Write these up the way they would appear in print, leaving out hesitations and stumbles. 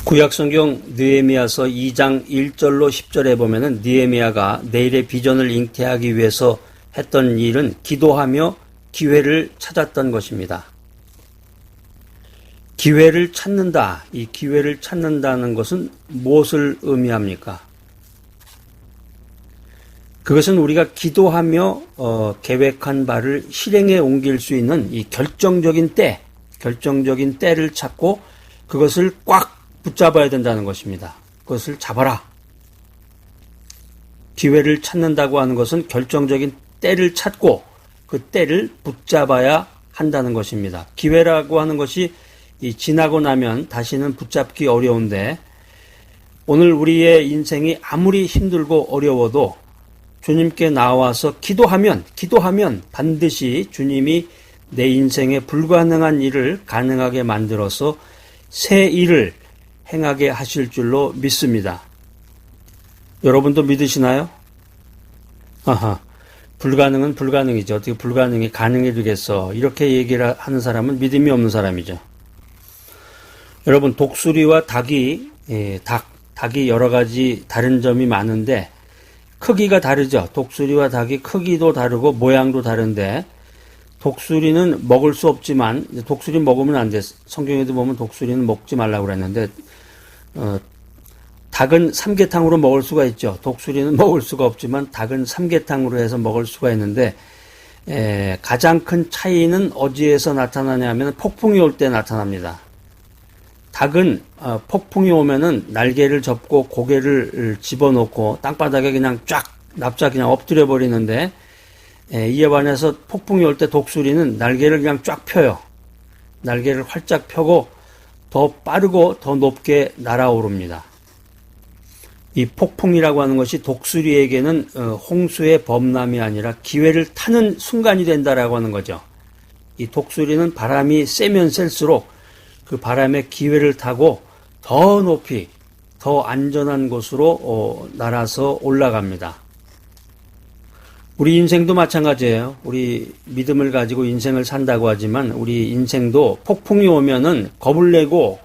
구약성경 느헤미야서 2장 1절로 10절에 보면은 느헤미야가 내일의 비전을 잉태하기 위해서 했던 일은 기도하며 기회를 찾았던 것입니다. 기회를 찾는다. 이 기회를 찾는다는 것은 무엇을 의미합니까? 그것은 우리가 기도하며 계획한 바를 실행에 옮길 수 있는 이 결정적인 때를 찾고 그것을 꽉 붙잡아야 된다는 것입니다. 그것을 잡아라. 기회를 찾는다고 하는 것은 결정적인 때를 찾고 그 때를 붙잡아야 한다는 것입니다. 기회라고 하는 것이 지나고 나면 다시는 붙잡기 어려운데 오늘 우리의 인생이 아무리 힘들고 어려워도 주님께 나와서 기도하면 반드시 주님이 내 인생에 불가능한 일을 가능하게 만들어서 새 일을 행하게 하실 줄로 믿습니다. 여러분도 믿으시나요? 불가능은 불가능이죠. 어떻게 불가능이 가능해 되겠어. 이렇게 얘기를 하는 사람은 믿음이 없는 사람이죠. 여러분, 독수리와 닭이 여러 가지 다른 점이 많은데 크기가 다르죠. 독수리와 닭이 크기도 다르고 모양도 다른데 독수리는 먹을 수 없지만 독수리 먹으면 안 돼. 성경에도 보면 독수리는 먹지 말라고 그랬는데 닭은 삼계탕으로 먹을 수가 있죠. 독수리는 먹을 수가 없지만 닭은 삼계탕으로 해서 먹을 수가 있는데 가장 큰 차이는 어디에서 나타나냐면 폭풍이 올 때 나타납니다. 닭은 폭풍이 오면은 날개를 접고 고개를 집어넣고 땅바닥에 그냥 납작 그냥 엎드려 버리는데 이에 반해서 폭풍이 올 때 독수리는 날개를 그냥 쫙 펴요. 날개를 활짝 펴고 더 빠르고 더 높게 날아오릅니다. 이 폭풍이라고 하는 것이 독수리에게는 홍수의 범람이 아니라 기회를 타는 순간이 된다라고 하는 거죠. 이 독수리는 바람이 세면 셀수록 그 바람의 기회를 타고 더 높이, 더 안전한 곳으로 날아서 올라갑니다. 우리 인생도 마찬가지예요. 우리 믿음을 가지고 인생을 산다고 하지만 우리 인생도 폭풍이 오면은 겁을 내고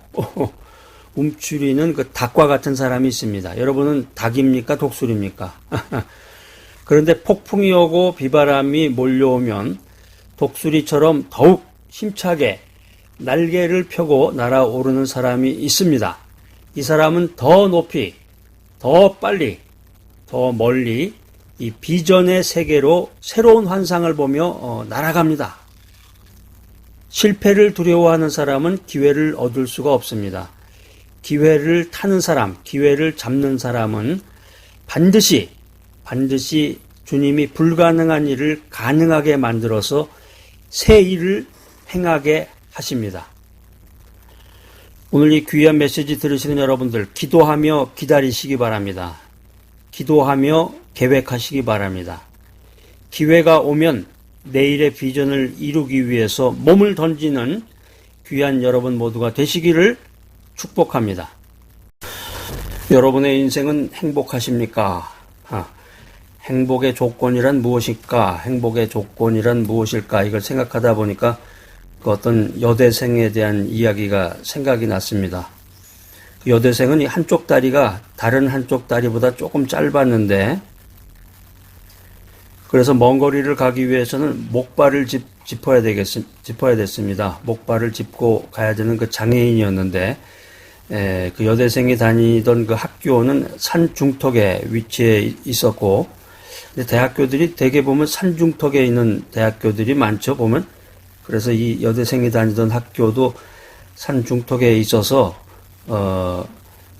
움츠리는 그 닭과 같은 사람이 있습니다. 여러분은 닭입니까? 독수리입니까? 그런데 폭풍이 오고 비바람이 몰려오면 독수리처럼 더욱 힘차게 날개를 펴고 날아오르는 사람이 있습니다. 이 사람은 더 높이, 더 빨리, 더 멀리 이 비전의 세계로 새로운 환상을 보며 날아갑니다. 실패를 두려워하는 사람은 기회를 얻을 수가 없습니다. 기회를 타는 사람, 기회를 잡는 사람은 반드시 주님이 불가능한 일을 가능하게 만들어서 새 일을 행하게 하십니다. 오늘 이 귀한 메시지 들으시는 여러분들 기도하며 기다리시기 바랍니다. 기도하며 계획하시기 바랍니다. 기회가 오면 내일의 비전을 이루기 위해서 몸을 던지는 귀한 여러분 모두가 되시기를 축복합니다. 여러분의 인생은 행복하십니까? 행복의 조건이란 무엇일까? 행복의 조건이란 무엇일까? 이걸 생각하다 보니까 그 어떤 여대생에 대한 이야기가 생각이 났습니다. 여대생은 이 한쪽 다리가 다른 한쪽 다리보다 조금 짧았는데 그래서 먼 거리를 가기 위해서는 목발을 짚어야 됐습니다. 목발을 짚고 가야 되는 그 장애인이었는데 그 여대생이 다니던 그 학교는 산 중턱에 위치해 있었고 근데 대학교들이 대개 보면 산 중턱에 있는 대학교들이 많죠. 보면 그래서 이 여대생이 다니던 학교도 산 중턱에 있어서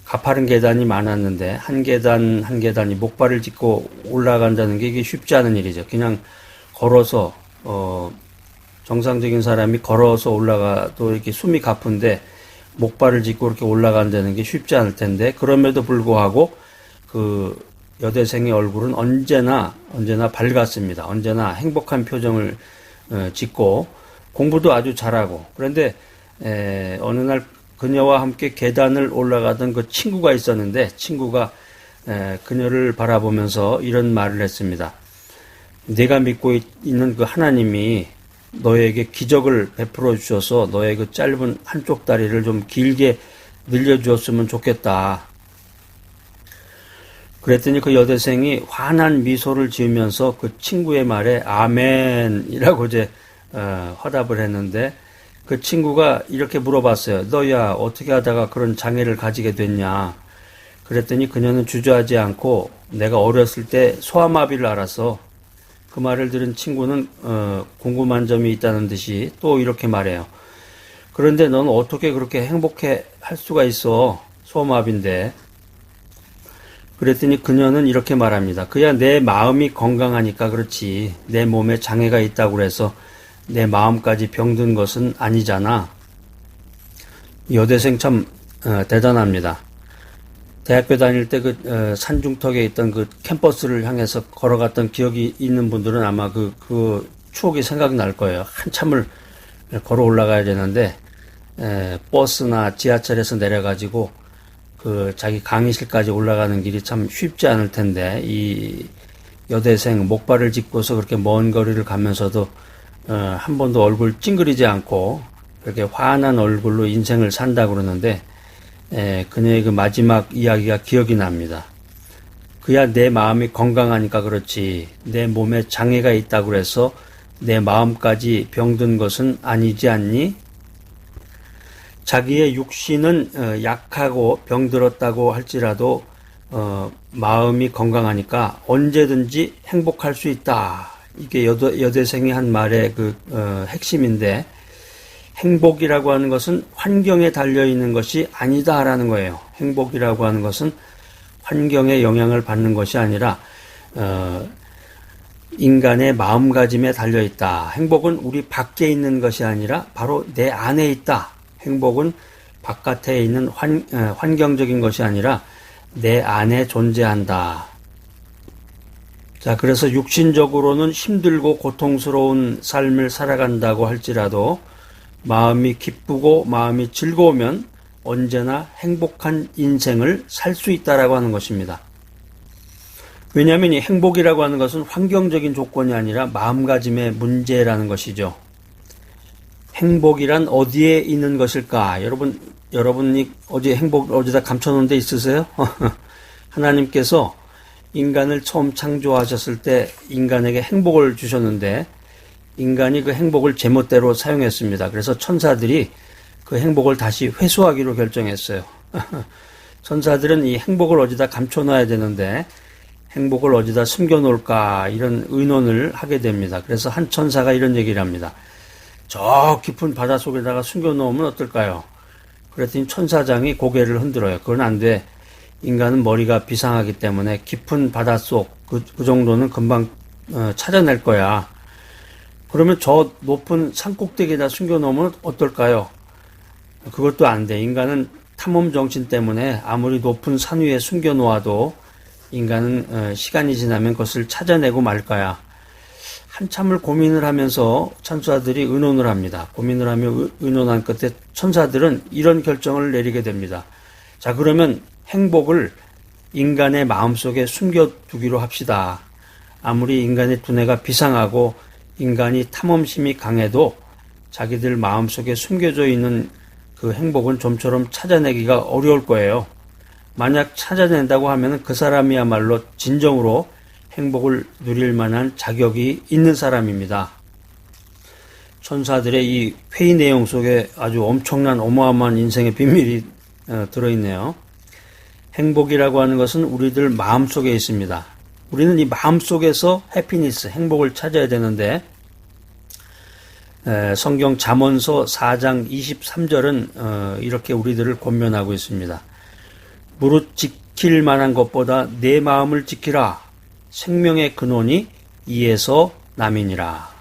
가파른 계단이 많았는데 한 계단이 목발을 짚고 올라간다는 게 이게 쉽지 않은 일이죠. 그냥 걸어서 정상적인 사람이 걸어서 올라가도 이렇게 숨이 가쁜데 목발을 짚고 이렇게 올라간다는 게 쉽지 않을 텐데 그럼에도 불구하고 그 여대생의 얼굴은 언제나 밝았습니다. 언제나 행복한 표정을 짓고 공부도 아주 잘하고 그런데 어느 날 그녀와 함께 계단을 올라가던 그 친구가 있었는데 친구가 그녀를 바라보면서 이런 말을 했습니다. 내가 믿고 있는 그 하나님이 너에게 기적을 베풀어 주셔서 너의 그 짧은 한쪽 다리를 좀 길게 늘려주었으면 좋겠다. 그랬더니 그 여대생이 환한 미소를 지으면서 그 친구의 말에 아멘이라고 이제 화답을 했는데, 그 친구가 이렇게 물어봤어요. 너야 어떻게 하다가 그런 장애를 가지게 됐냐? 그랬더니 그녀는 주저하지 않고 내가 어렸을 때 소아마비를 앓아서, 그 말을 들은 친구는 궁금한 점이 있다는 듯이 또 이렇게 말해요. 그런데 넌 어떻게 그렇게 행복해 할 수가 있어? 소아마비인데. 그랬더니 그녀는 이렇게 말합니다. 그야 내 마음이 건강하니까 그렇지. 내 몸에 장애가 있다고 해서 내 마음까지 병든 것은 아니잖아. 여대생 참 대단합니다. 대학교 다닐 때 그 산중턱에 있던 그 캠퍼스를 향해서 걸어갔던 기억이 있는 분들은 아마 그 추억이 생각날 거예요. 한참을 걸어 올라가야 되는데 버스나 지하철에서 내려가지고 그 자기 강의실까지 올라가는 길이 참 쉽지 않을 텐데, 이 여대생 목발을 짚고서 그렇게 먼 거리를 가면서도 한 번도 얼굴 찡그리지 않고 그렇게 환한 얼굴로 인생을 산다 그러는데, 그녀의 그 마지막 이야기가 기억이 납니다. 그야 내 마음이 건강하니까 그렇지. 내 몸에 장애가 있다고 해서 내 마음까지 병든 것은 아니지 않니? 자기의 육신은 약하고 병들었다고 할지라도 마음이 건강하니까 언제든지 행복할 수 있다. 이게 여대생이 한 말의 그 핵심인데, 행복이라고 하는 것은 환경에 달려있는 것이 아니다라는 거예요. 행복이라고 하는 것은 환경의 영향을 받는 것이 아니라 인간의 마음가짐에 달려있다. 행복은 우리 밖에 있는 것이 아니라 바로 내 안에 있다. 행복은 바깥에 있는 환경적인 것이 아니라 내 안에 존재한다. 자, 그래서 육신적으로는 힘들고 고통스러운 삶을 살아간다고 할지라도 마음이 기쁘고 마음이 즐거우면 언제나 행복한 인생을 살 수 있다라고 하는 것입니다. 왜냐하면 이 행복이라고 하는 것은 환경적인 조건이 아니라 마음가짐의 문제라는 것이죠. 행복이란 어디에 있는 것일까? 여러분이 행복 어디다 감춰놓은 데 있으세요? 하나님께서 인간을 처음 창조하셨을 때 인간에게 행복을 주셨는데, 인간이 그 행복을 제멋대로 사용했습니다. 그래서 천사들이 그 행복을 다시 회수하기로 결정했어요. 천사들은 이 행복을 어디다 감춰놔야 되는데 행복을 어디다 숨겨놓을까, 이런 의논을 하게 됩니다. 그래서 한 천사가 이런 얘기를 합니다. 저 깊은 바닷속에다가 숨겨놓으면 어떨까요? 그랬더니 천사장이 고개를 흔들어요. 그건 안 돼. 인간은 머리가 비상하기 때문에 깊은 바닷속 그 정도는 금방 찾아낼 거야. 그러면 저 높은 산꼭대기에다 숨겨놓으면 어떨까요? 그것도 안 돼. 인간은 탐험 정신 때문에 아무리 높은 산 위에 숨겨놓아도 인간은 시간이 지나면 그것을 찾아내고 말 거야. 한참을 고민을 하면서 천사들이 의논을 합니다. 고민을 하며 의논한 끝에 천사들은 이런 결정을 내리게 됩니다. 자, 그러면 행복을 인간의 마음속에 숨겨두기로 합시다. 아무리 인간의 두뇌가 비상하고 인간이 탐험심이 강해도 자기들 마음속에 숨겨져 있는 그 행복은 좀처럼 찾아내기가 어려울 거예요. 만약 찾아낸다고 하면 그 사람이야말로 진정으로 행복을 누릴 만한 자격이 있는 사람입니다. 천사들의 이 회의 내용 속에 아주 엄청난 어마어마한 인생의 비밀이 들어있네요. 행복이라고 하는 것은 우리들 마음속에 있습니다. 우리는 이 마음속에서 해피니스, 행복을 찾아야 되는데, 성경 잠언서 4장 23절은 이렇게 우리들을 권면하고 있습니다. 무릇 지킬 만한 것보다 내 마음을 지키라. 생명의 근원이 이에서 남이니라.